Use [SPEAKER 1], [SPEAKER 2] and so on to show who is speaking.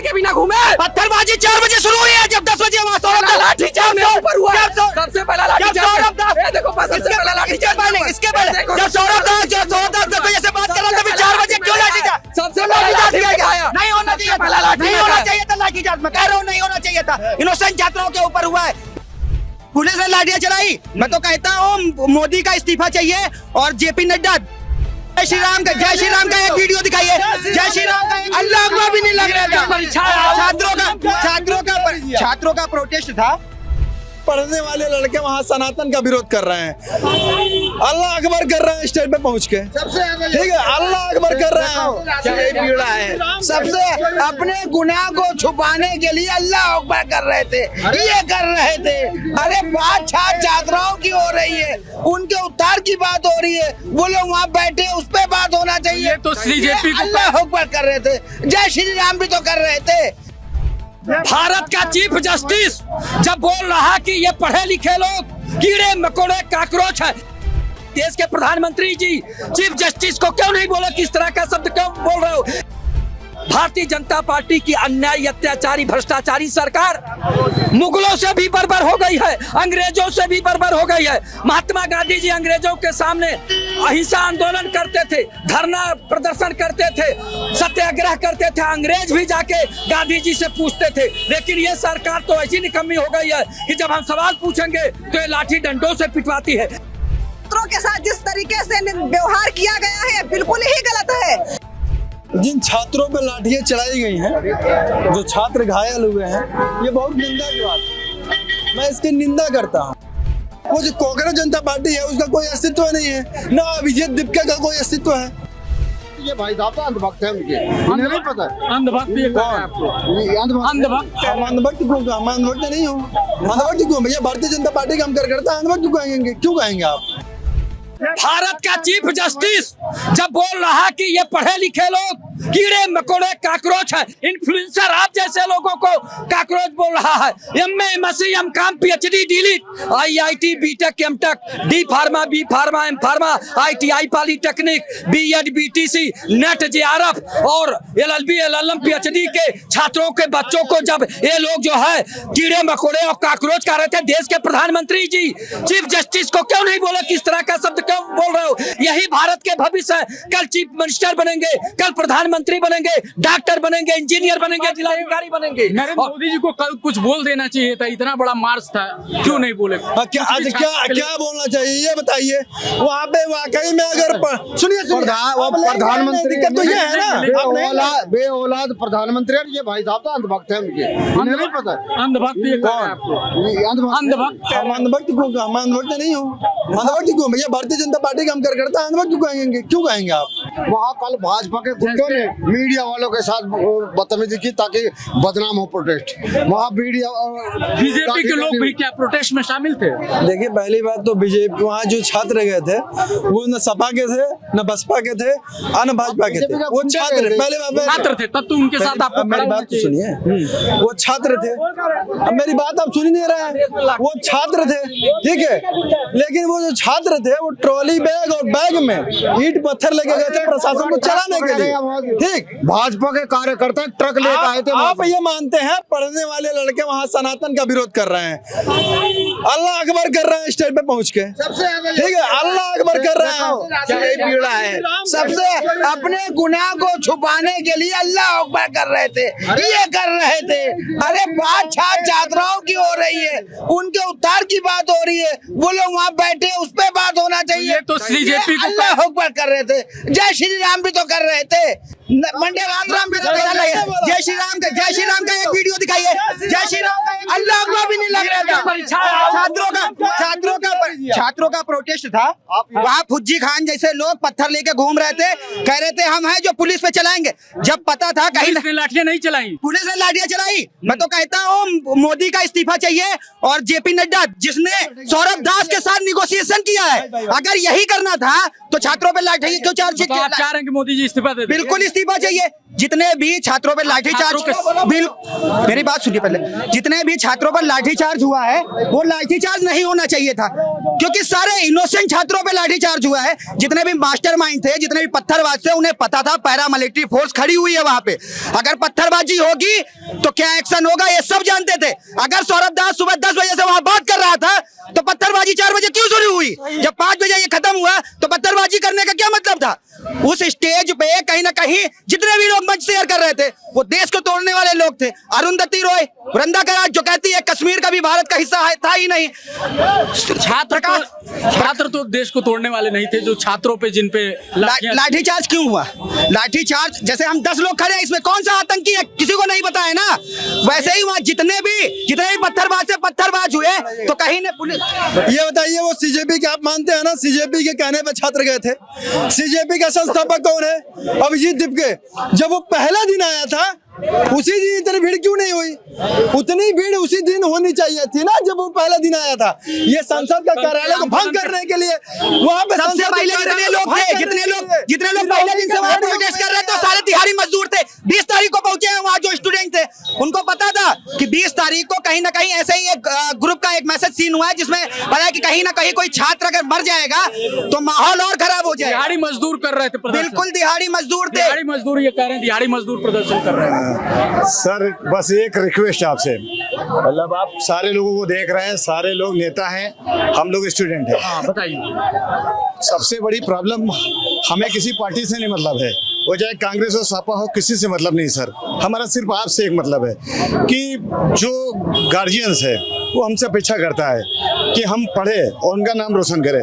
[SPEAKER 1] के बिना घूमे।
[SPEAKER 2] पत्थरबाजी 4 बजे शुरू हुई है, जब 10 बजे वहाँ सौरभ दास
[SPEAKER 1] लाठीचार्ज मेरे ऊपर हुआ है। सबसे पहला लाठीचार्ज, ये देखो सबसे पहला लाठीचार्ज
[SPEAKER 2] इसके पहले जब सौरभ दास 10 बजे से बात कर रहा था, 4 बजे क्यों लाठीचार्ज?
[SPEAKER 1] सबसे पहला लाठीचार्ज
[SPEAKER 2] नहीं होना चाहिए था, नहीं होना चाहिए था लाठीचार्ज। मैं कह रहा हूँ नहीं होना चाहिए था, इनोसेंट छात्रों के ऊपर हुआ है, पुलिस ने लाठियां चलाई। मैं तो कहता हूँ मोदी का इस्तीफा चाहिए और जेपी नड्डा। जय श्री राम का एक वीडियो दिखाइए। जय श्री राम का अल्लाह अकबर भी नहीं लग रहा था। छात्रों का प्रोटेस्ट था।
[SPEAKER 3] पढ़ने वाले लड़के वहाँ सनातन का विरोध कर रहे हैं, अल्लाह अकबर कर रहे हैं स्टेज पे पहुँच के। ठीक है, अल्लाह अकबर कर रहे हैं।
[SPEAKER 2] सबसे अपने गुनाह को छुपाने के लिए अल्लाह अकबर कर रहे थे, ये कर रहे थे। अरे बात छात्राओं की हो रही है, उनके उद्धार की बात हो रही है, वो लोग वहाँ बैठे, उस पे बात होना चाहिए।
[SPEAKER 1] तो बीजेपी को
[SPEAKER 2] अल्लाह अकबर कर रहे थे, जय श्री राम भी तो कर रहे थे।
[SPEAKER 1] भारत का चीफ जस्टिस जब बोल रहा कि ये पढ़े लिखे लोग कीड़े मकोड़े काकरोच है, देश के प्रधानमंत्री जी चीफ जस्टिस को क्यों नहीं बोले? किस तरह का शब्द क्यों बोल रहे हो? भारतीय जनता पार्टी की अन्यायी अत्याचारी भ्रष्टाचारी सरकार मुगलों से भी बर्बर हो गई है, अंग्रेजों से भी बर्बर हो गई है। महात्मा गांधी जी अंग्रेजों के सामने अहिंसा आंदोलन करते थे, धरना प्रदर्शन करते थे, सत्याग्रह करते थे, अंग्रेज भी जाके गांधी जी से पूछते थे। लेकिन ये सरकार तो ऐसी निकम्मी हो गई है कि जब हम सवाल पूछेंगे तो ये लाठी डंडों से पिटवाती है।
[SPEAKER 4] छात्रों के साथ जिस तरीके से व्यवहार किया गया है बिल्कुल ही गलत है।
[SPEAKER 3] जिन छात्रों पे लाठियां चलाई गई हैं, जो छात्र घायल हुए हैं, ये बहुत निंदा की बात है। मैं इसकी निंदा करता हूँ। वो जो कांग्रेस जनता पार्टी है उसका कोई अस्तित्व नहीं है, ना अभिजीत दीपका का कोई अस्तित्व है।
[SPEAKER 5] ये भाई साहब तो अंधभक्त है उनके, उन्हें नहीं पता
[SPEAKER 1] अंधभक्त ये कौन है आपको?
[SPEAKER 5] अंधभक्त
[SPEAKER 3] हम अंधभक्त क्यों? हम अंधभक्त नहीं हो। अंधभक्त क्यों भैया? भारतीय जनता पार्टी का हम करता है, अंधभक्त क्यों कहेंगे? क्यों कहेंगे आप?
[SPEAKER 1] भारत का चीफ जस्टिस जब बोल रहा कि ये पढ़े लिखे लोग कीड़े मकोड़े काकरोच है, इन्फ्लुएंसर आप जैसे लोगों को काकरोच बोल रहा है। MA, MSc, MCom, PhD, DLitt, IIT, BTech, MTech, D pharma, B pharma, M pharma, ITI, polytechnic, BEd, BTC, NET, JRF और एलएलबी, एलएलएम, पीएचडी के छात्रों के बच्चों को जब ये लोग जो है कीड़े मकोड़े और काकरोच कह रहे थे, देश के प्रधानमंत्री जी चीफ जस्टिस को क्यों नहीं बोले? किस तरह का शब्द क्यों बोल रहे हो? यही भारत के भविष्य है। कल चीफ मिनिस्टर बनेंगे, कल प्रधानमंत्री बनेंगे, डॉक्टर बनेंगे, इंजीनियर बनेंगे, जिलाधिकारी बनेंगे।
[SPEAKER 6] नरेंद्र मोदी जी को कल कुछ बोल देना चाहिए था, इतना बड़ा मार्च था, क्यों नहीं बोले?
[SPEAKER 3] क्या बोलना चाहिए ये बताइए। वहाँ पे वाकई में अगर सुनिए
[SPEAKER 5] प्रधानमंत्री
[SPEAKER 3] दिक्कत तो ये है ना,
[SPEAKER 5] बे औलाद प्रधानमंत्री है। ये भाई साहब तो अंधभक्त है उनके, उन्हें नहीं पता
[SPEAKER 6] अंधभक्त ये कौन है आपको? अंधभक्त
[SPEAKER 3] हम अंधभक्त क्यों? हम अंधभक्त नहीं हो। अंधभक्त क्यों भैया? भारतीय जनता पार्टी का हम करता है, अंधभक्त क्यों कहेंगे? क्यों कहेंगे आप?
[SPEAKER 5] वहाँ कल भाजपा के गुंडों ने मीडिया वालों के साथ बदतमीजी की ताकि बदनाम हो प्रोटेस्ट। वहाँ मीडिया
[SPEAKER 6] बीजेपी के लोग भी क्या प्रोटेस्ट में शामिल थे?
[SPEAKER 3] देखिए, पहली बात तो बीजेपी वहाँ जो छात्र गए थे वो न सपा के थे, न बसपा के थे, न भाजपा के थे। वो छात्र पहले
[SPEAKER 6] छात्र थे, तब तो उनके साथ आपको
[SPEAKER 3] मेरी बात तो सुनिए। वो छात्र थे, अब मेरी बात आप सुन ही नहीं रहे हैं। वो छात्र थे, ठीक है, लेकिन वो जो छात्र थे वो ट्रॉली बैग और बैग में ईंट पत्थर लेके गए थे प्रशासन को चलाने के लिए। ठीक,
[SPEAKER 5] भाजपा के कार्यकर्ता ट्रक लेकर आए थे।
[SPEAKER 3] आप ये मानते हैं पढ़ने वाले लड़के वहाँ सनातन का विरोध कर रहे हैं, अल्लाह अकबर कर रहे हैं स्टेज पे पहुँच के। ठीक है, अल्लाह अकबर कर रहे हैं।
[SPEAKER 2] सबसे अपने गुनाह को छुपाने के लिए अल्लाह अकबर कर रहे थे, ये कर रहे थे। अरे बात छात्राओं की हो रही है, उनके उद्धार की बात हो रही है, वो लोग वहाँ बैठे, उस पे बात होना चाहिए।
[SPEAKER 6] तो बीजेपी को
[SPEAKER 2] अल्लाह अकबर कर रहे थे, जय श्री राम भी तो कर रहे थे, मंडे मातरम भी तो कर रहे थे। जय श्री राम का एक वीडियो दिखाइए। जय श्री राम का अल्लाह अकबर भी नहीं लग रहा था। छात्रों का प्रोटेस्ट था। वहाँ फुज्जी खान जैसे लोग पत्थर लेके घूम रहे थे, कह रहे थे हम हैं जो पुलिस पे चलाएंगे। जब पता था कहीं
[SPEAKER 6] लाठियां नहीं चलाई,
[SPEAKER 2] पुलिस ने लाठियां चलाई। मैं तो कहता हूँ मोदी का इस्तीफा चाहिए और जेपी नड्डा जिसने सौरभ दास के साथ निगोशिएशन किया है, अगर यही करना था तो छात्रों पे लाठी क्यों चार्ज?
[SPEAKER 6] आप चाह रहे हैं कि मोदी जी इस्तीफा दे?
[SPEAKER 2] बिल्कुल इस्तीफा चाहिए। जितने भी छात्रों पर लाठीचार्ज मेरी बात सुनिए पहले, जितने भी छात्रों पर लाठीचार्ज हुआ है वो लाठीचार्ज नहीं होना चाहिए था, क्योंकि सारे इनोसेंट छात्रों पे लाठीचार्ज हुआ है। जितने भी मास्टरमाइंड थे, जितने भी पत्थरबाज थे, उन्हें पता था पैरामिलिट्री फोर्स खड़ी हुई है वहां पे, अगर पत्थरबाजी होगी तो क्या एक्शन होगा ये सब जानते थे। अगर सौरभ दास सुबह 10 बजे से वहां बात कर रहा था तो पत्थरबाजी 4 बजे क्यों शुरू हुई? जब 5 बजे ये खत्म हुआ तो पत्थरबाजी करने का क्या मतलब था? उस स्टेज पे कहीं ना कहीं जितने भी लोग मंच शेयर कर रहे थे वो देश को तोड़ने वाले लोग थे। अरुंधति रॉय, वृंदा कराट जो कहती है कश्मीर का भी भारत का हिस्सा था ही नहीं।
[SPEAKER 6] छात्र तो देश को तोड़ने वाले नहीं थे, जो छात्रों पे जिन पे
[SPEAKER 2] लाठीचार्ज क्यों हुआ? लाठीचार्ज जैसे हम 10 लोग खड़े हैं, इसमें कौन सा आतंकी है किसी को नहीं पता है ना। वैसे ही वहां जितने भी पत्थरबाज से पत्थरबाज हुए तो कहीं ने पुलिस।
[SPEAKER 3] ये बताइए, वो सीजेपी के आप मानते हैं ना, सीजेपी के कहने पे छात्र गए थे। सीजेपी का संस्थापक कौन है? अभिजीत दिपके। जब वो पहला दिन आया था उसी दिन इतनी भीड़ क्यों नहीं हुई? उतनी भीड़ उसी दिन होनी चाहिए थी ना जब वो पहला दिन आया था। ये संसद का कार्यालय को भंग करने के लिए वहाँ पे
[SPEAKER 2] सबसे पहले जितने लोग थे, जितने लोग पहले दिन से वहाँ प्रोटेस्ट कर रहे थे, सारे दिहाड़ी मजदूर थे। 20 तारीख को पहुंचे हैं वहाँ जो स्टूडेंट थे, उनको पता था कि 20 तारीख को कहीं ना कहीं ऐसे ही एक ग्रुप का एक मैसेज सीन हुआ है जिसमें पता है कि कहीं ना कहीं कोई छात्र अगर मर जाएगा तो माहौल और खराब हो जाएगा।
[SPEAKER 6] दिहाड़ी मजदूर कर रहे थे,
[SPEAKER 2] बिल्कुल दिहाड़ी मजदूर थे।
[SPEAKER 6] दिहाड़ी मजदूर ये कह रहे हैं, दिहाड़ी मजदूर प्रदर्शन कर रहे हैं।
[SPEAKER 5] सर बस एक रिक्वेस्ट आपसे, मतलब आप सारे लोगों को देख रहे हैं, सारे लोग नेता हैं, हम लोग स्टूडेंट हैं।
[SPEAKER 6] हाँ बताइए।
[SPEAKER 5] सबसे बड़ी प्रॉब्लम हमें किसी पार्टी से नहीं मतलब है, वो चाहे कांग्रेस हो सपा हो, किसी से मतलब नहीं सर। हमारा सिर्फ आपसे एक मतलब है कि जो गार्जियंस है वो हमसे अपेक्षा करता है कि हम पढ़े और उनका नाम रोशन करें।